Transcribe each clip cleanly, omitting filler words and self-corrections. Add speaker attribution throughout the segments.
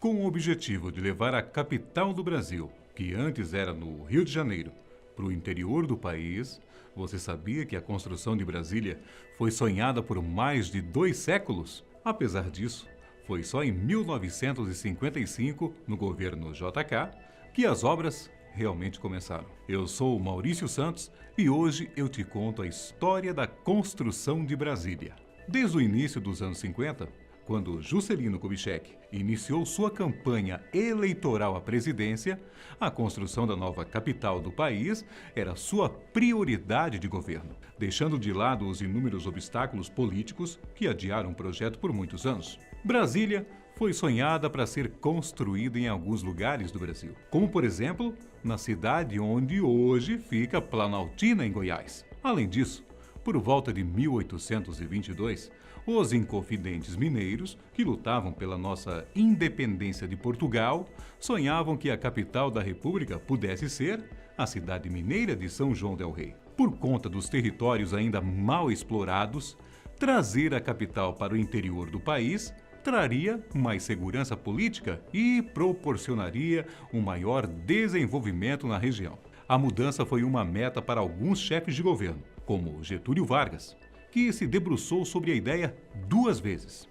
Speaker 1: Com o objetivo de levar a capital do Brasil, que antes era no Rio de Janeiro, para o interior do país, você sabia que a construção de Brasília foi sonhada por mais de 2 séculos? Apesar disso, foi só em 1955, no governo JK, que as obras realmente começaram. Eu sou o Maurício Santos e hoje eu te conto a história da construção de Brasília. Desde o início dos anos 50, quando Juscelino Kubitschek iniciou sua campanha eleitoral à presidência, a construção da nova capital do país era sua prioridade de governo, deixando de lado os inúmeros obstáculos políticos que adiaram o projeto por muitos anos. Brasília foi sonhada para ser construída em alguns lugares do Brasil, como, por exemplo, na cidade onde hoje fica Planaltina, em Goiás. Além disso, por volta de 1822, os inconfidentes mineiros, que lutavam pela nossa independência de Portugal, sonhavam que a capital da República pudesse ser a cidade mineira de São João del Rei. Por conta dos territórios ainda mal explorados, trazer a capital para o interior do país traria mais segurança política e proporcionaria um maior desenvolvimento na região. A mudança foi uma meta para alguns chefes de governo, como Getúlio Vargas, que se debruçou sobre a ideia 2 vezes.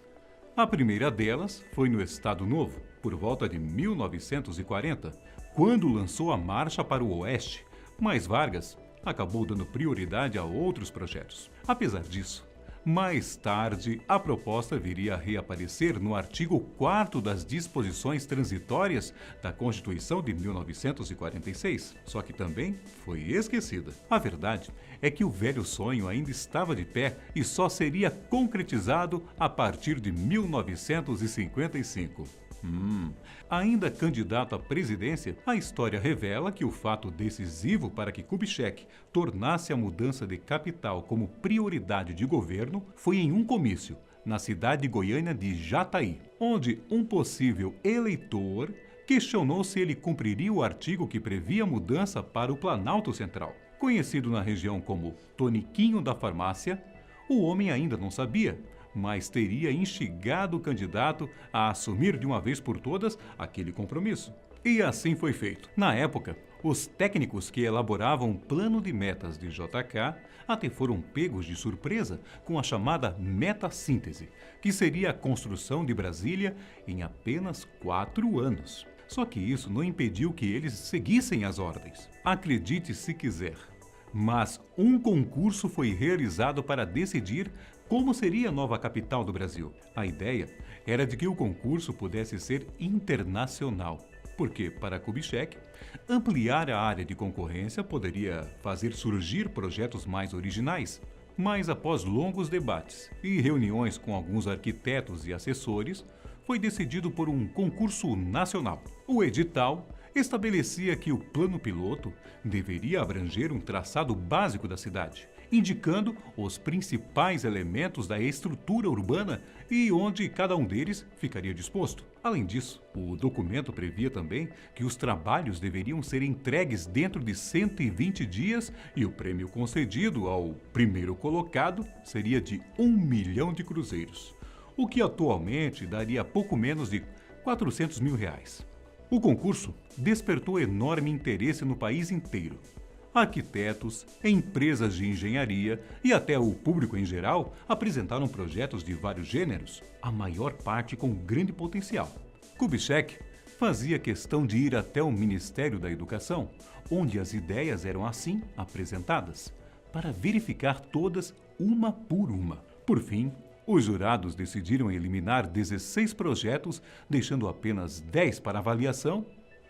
Speaker 1: A primeira delas foi no Estado Novo, por volta de 1940, quando lançou a Marcha para o Oeste, mas Vargas acabou dando prioridade a outros projetos. Apesar disso, mais tarde, a proposta viria a reaparecer no artigo 4º das disposições transitórias da Constituição de 1946, só que também foi esquecida. A verdade é que o velho sonho ainda estava de pé e só seria concretizado a partir de 1955. Ainda candidato à presidência, a história revela que o fato decisivo para que Kubitschek tornasse a mudança de capital como prioridade de governo foi em um comício, na cidade goiana de Jataí, onde um possível eleitor questionou se ele cumpriria o artigo que previa a mudança para o Planalto Central. Conhecido na região como Toniquinho da Farmácia, o homem ainda não sabia, mas teria instigado o candidato a assumir de uma vez por todas aquele compromisso. E assim foi feito. Na época, os técnicos que elaboravam o plano de metas de JK até foram pegos de surpresa com a chamada meta-síntese, que seria a construção de Brasília em apenas 4 anos. Só que isso não impediu que eles seguissem as ordens. Acredite se quiser, mas um concurso foi realizado para decidir como seria a nova capital do Brasil. A ideia era de que o concurso pudesse ser internacional, porque, para Kubitschek, ampliar a área de concorrência poderia fazer surgir projetos mais originais. Mas após longos debates e reuniões com alguns arquitetos e assessores, foi decidido por um concurso nacional. O edital estabelecia que o plano piloto deveria abranger um traçado básico da cidade, indicando os principais elementos da estrutura urbana e onde cada um deles ficaria disposto. Além disso, o documento previa também que os trabalhos deveriam ser entregues dentro de 120 dias e o prêmio concedido ao primeiro colocado seria de 1 milhão de cruzeiros, o que atualmente daria pouco menos de 400 mil reais. O concurso despertou enorme interesse no país inteiro. Arquitetos, empresas de engenharia e até o público em geral apresentaram projetos de vários gêneros, a maior parte com grande potencial. Kubitschek fazia questão de ir até o Ministério da Educação, onde as ideias eram assim apresentadas, para verificar todas uma por uma. Por fim, os jurados decidiram eliminar 16 projetos, deixando apenas 10 para avaliação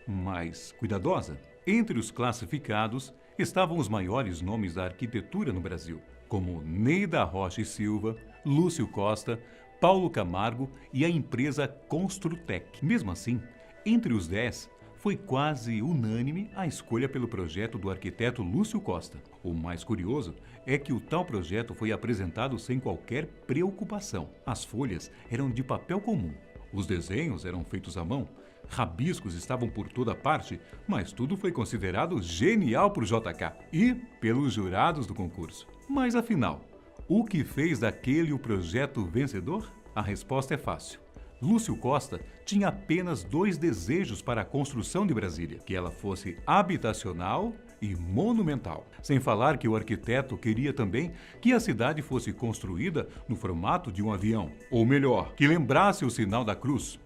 Speaker 1: mais cuidadosa. Entre os classificados estavam os maiores nomes da arquitetura no Brasil, como Neida Rocha e Silva, Lúcio Costa, Paulo Camargo e a empresa Construtec. Mesmo assim, entre os 10, foi quase unânime a escolha pelo projeto do arquiteto Lúcio Costa. O mais curioso é que o tal projeto foi apresentado sem qualquer preocupação. As folhas eram de papel comum, os desenhos eram feitos à mão, rabiscos estavam por toda parte, mas tudo foi considerado genial por JK e pelos jurados do concurso. Mas afinal, o que fez daquele o projeto vencedor? A resposta é fácil. Lúcio Costa tinha apenas dois desejos para a construção de Brasília: que ela fosse habitacional e monumental. Sem falar que o arquiteto queria também que a cidade fosse construída no formato de um avião. Ou melhor, que lembrasse o sinal da cruz.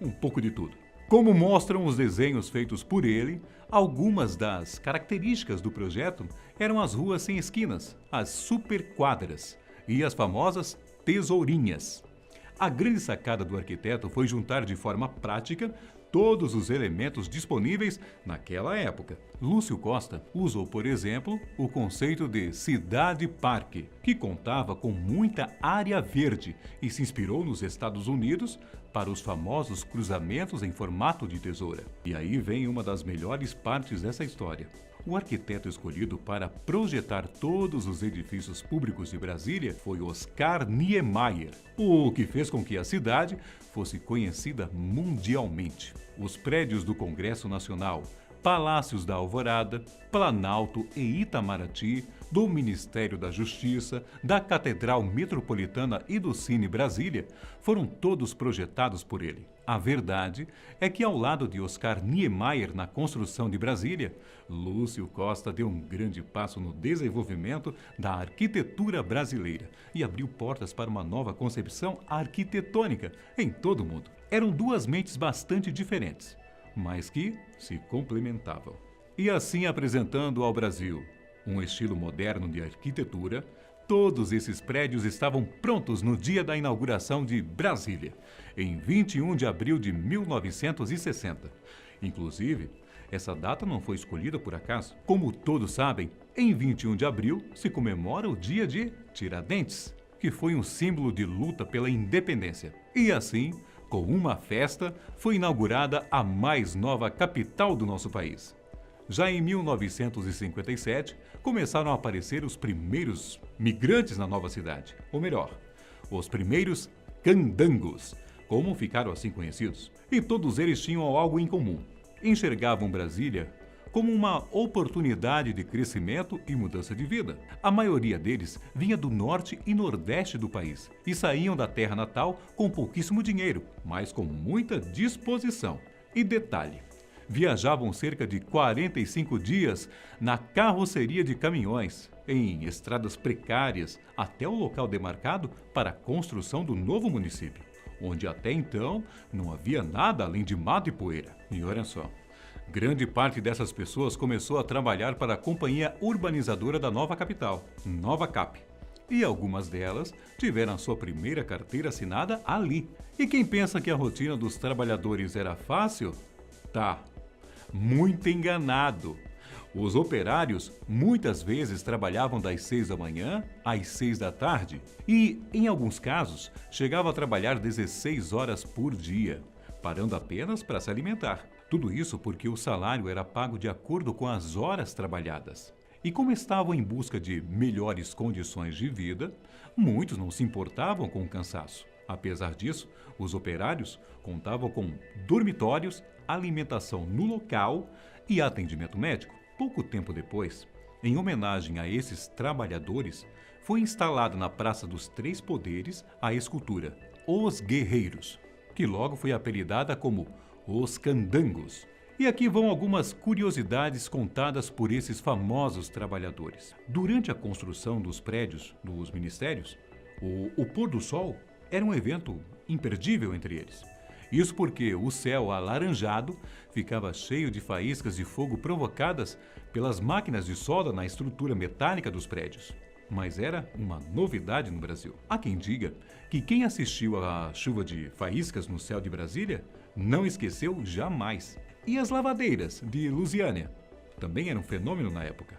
Speaker 1: Um pouco de tudo. Como mostram os desenhos feitos por ele, algumas das características do projeto eram as ruas sem esquinas, as superquadras e as famosas tesourinhas. A grande sacada do arquiteto foi juntar de forma prática todos os elementos disponíveis naquela época. Lúcio Costa usou, por exemplo, o conceito de cidade-parque, que contava com muita área verde e se inspirou nos Estados Unidos para os famosos cruzamentos em formato de tesoura. E aí vem uma das melhores partes dessa história. O arquiteto escolhido para projetar todos os edifícios públicos de Brasília foi Oscar Niemeyer, o que fez com que a cidade fosse conhecida mundialmente. Os prédios do Congresso Nacional, Palácios da Alvorada, Planalto e Itamaraty, do Ministério da Justiça, da Catedral Metropolitana e do Cine Brasília foram todos projetados por ele. A verdade é que, ao lado de Oscar Niemeyer na construção de Brasília, Lúcio Costa deu um grande passo no desenvolvimento da arquitetura brasileira e abriu portas para uma nova concepção arquitetônica em todo o mundo. Eram duas mentes bastante diferentes, mas que se complementavam. E assim, apresentando ao Brasil um estilo moderno de arquitetura, todos esses prédios estavam prontos no dia da inauguração de Brasília, em 21 de abril de 1960. Inclusive, essa data não foi escolhida por acaso. Como todos sabem, em 21 de abril se comemora o dia de Tiradentes, que foi um símbolo de luta pela independência. E assim, com uma festa, foi inaugurada a mais nova capital do nosso país. Já em 1957, começaram a aparecer os primeiros migrantes na nova cidade. Ou melhor, os primeiros candangos, como ficaram assim conhecidos. E todos eles tinham algo em comum. Enxergavam Brasília como uma oportunidade de crescimento e mudança de vida. A maioria deles vinha do norte e nordeste do país e saíam da terra natal com pouquíssimo dinheiro, mas com muita disposição. E detalhe, viajavam cerca de 45 dias na carroceria de caminhões, em estradas precárias, até o local demarcado para a construção do novo município, onde até então não havia nada além de mato e poeira. E olha só, grande parte dessas pessoas começou a trabalhar para a companhia urbanizadora da nova capital, Nova Cap. E algumas delas tiveram a sua primeira carteira assinada ali. E quem pensa que a rotina dos trabalhadores era fácil, tá muito enganado. Os operários muitas vezes trabalhavam das 6 da manhã às 6 da tarde e, em alguns casos, chegavam a trabalhar 16 horas por dia, parando apenas para se alimentar. Tudo isso porque o salário era pago de acordo com as horas trabalhadas. E como estavam em busca de melhores condições de vida, muitos não se importavam com o cansaço. Apesar disso, os operários contavam com dormitórios, alimentação no local e atendimento médico. Pouco tempo depois, em homenagem a esses trabalhadores, foi instalada na Praça dos Três Poderes a escultura Os Guerreiros, que logo foi apelidada como Os Candangos. E aqui vão algumas curiosidades contadas por esses famosos trabalhadores. Durante a construção dos prédios dos ministérios, o pôr do sol era um evento imperdível entre eles. Isso porque o céu alaranjado ficava cheio de faíscas de fogo provocadas pelas máquinas de solda na estrutura metálica dos prédios. Mas era uma novidade no Brasil. Há quem diga que quem assistiu à chuva de faíscas no céu de Brasília não esqueceu jamais. E as lavadeiras de Lusiânia também eram um fenômeno na época.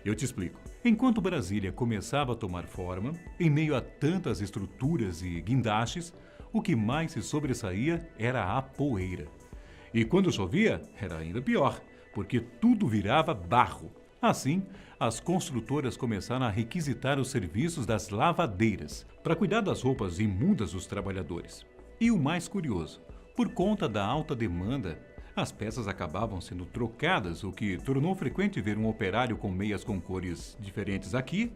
Speaker 1: Eu te explico. Enquanto Brasília começava a tomar forma, em meio a tantas estruturas e guindastes, o que mais se sobressaía era a poeira. E quando chovia, era ainda pior, porque tudo virava barro. Assim, as construtoras começaram a requisitar os serviços das lavadeiras para cuidar das roupas imundas dos trabalhadores. E o mais curioso, por conta da alta demanda, As peças acabavam sendo trocadas, o que tornou frequente ver um operário com meias com cores diferentes aqui,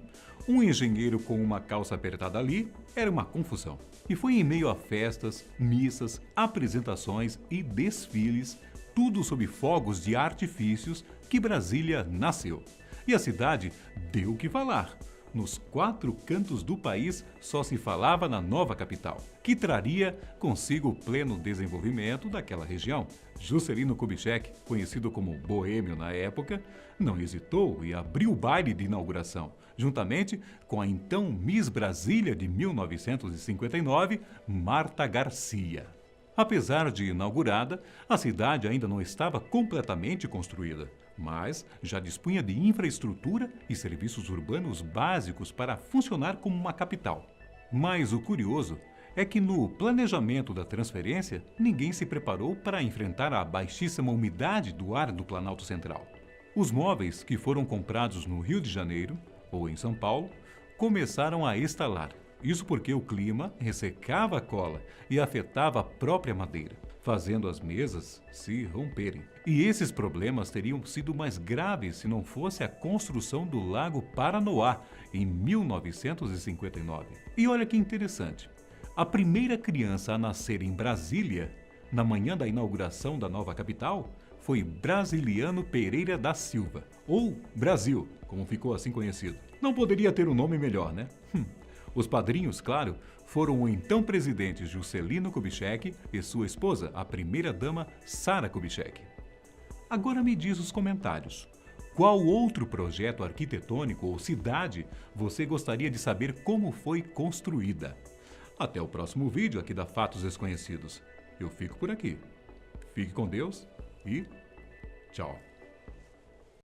Speaker 1: um engenheiro com uma calça apertada ali. Era uma confusão. E foi em meio a festas, missas, apresentações e desfiles, tudo sob fogos de artifícios, que Brasília nasceu. E a cidade deu o que falar. Nos 4 cantos do país só se falava na nova capital, que traria consigo o pleno desenvolvimento daquela região. Juscelino Kubitschek, conhecido como Boêmio na época, não hesitou e abriu o baile de inauguração, juntamente com a então Miss Brasília de 1959, Marta Garcia. Apesar de inaugurada, a cidade ainda não estava completamente construída, mas já dispunha de infraestrutura e serviços urbanos básicos para funcionar como uma capital. Mas o curioso é que no planejamento da transferência, ninguém se preparou para enfrentar a baixíssima umidade do ar do Planalto Central. Os móveis que foram comprados no Rio de Janeiro ou em São Paulo começaram a estalar. Isso porque o clima ressecava a cola e afetava a própria madeira, fazendo as mesas se romperem. E esses problemas teriam sido mais graves se não fosse a construção do Lago Paranoá, em 1959. E olha que interessante, a primeira criança a nascer em Brasília, na manhã da inauguração da nova capital, foi Brasiliano Pereira da Silva, ou Brasil, como ficou assim conhecido. Não poderia ter um nome melhor, né? Os padrinhos, claro, foram o então presidente Juscelino Kubitschek e sua esposa, a primeira-dama Sara Kubitschek. Agora me diz os comentários. Qual outro projeto arquitetônico ou cidade você gostaria de saber como foi construída? Até o próximo vídeo aqui da Fatos Desconhecidos. Eu fico por aqui. Fique com Deus e tchau.